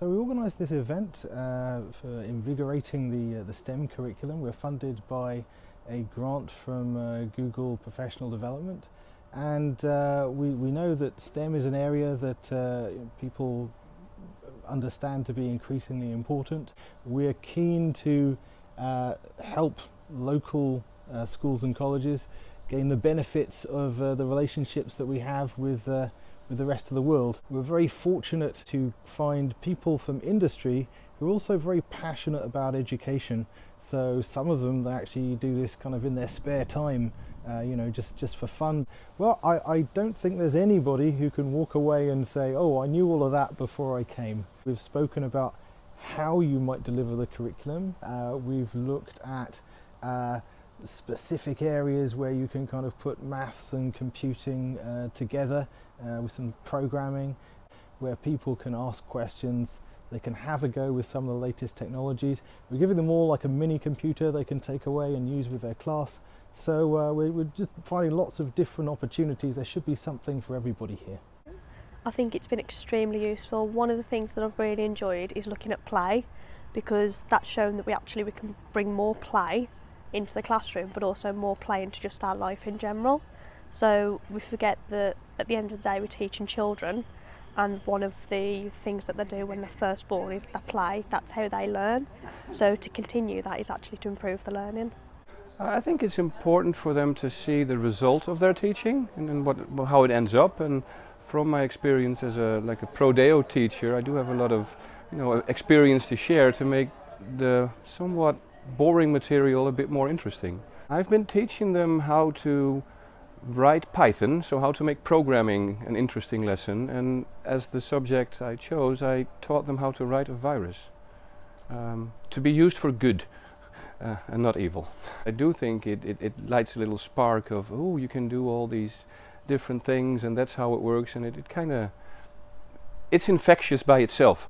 So we organised this event for invigorating the STEM curriculum. We're funded by a grant from Google Professional Development, and we know that STEM is an area that people understand to be increasingly important. We're keen to help local schools and colleges gain the benefits of the relationships that we have with the rest of the world. We're very fortunate to find people from industry who are also very passionate about education. So some of them, they actually do this kind of in their spare time, just for fun. Well, I don't think there's anybody who can walk away and say, oh, I knew all of that before I came. We've spoken about how you might deliver the curriculum. We've looked at specific areas where you can kind of put maths and computing together with some programming, where people can ask questions, they can have a go with some of the latest technologies. We're giving them all like a mini computer they can take away and use with their class. So we're just finding lots of different opportunities. There should be something for everybody here. I think it's been extremely useful. One of the things that I've really enjoyed is looking at play, because that's shown that we can bring more play into the classroom, but also more play into just our life in general. So we forget that at the end of the day we're teaching children, and one of the things that they do when they're first born is they play. That's how they learn. So to continue that is actually to improve the learning. I think it's important for them to see the result of their teaching and how it ends up. And from my experience as a Prodeo teacher, I do have a lot of experience to share to make the somewhat boring material a bit more interesting. I've been teaching them how to write Python, so how to make programming an interesting lesson, and as the subject I chose, I taught them how to write a virus to be used for good and not evil. I do think it lights a little spark of, oh, you can do all these different things and that's how it works, and it's infectious by itself.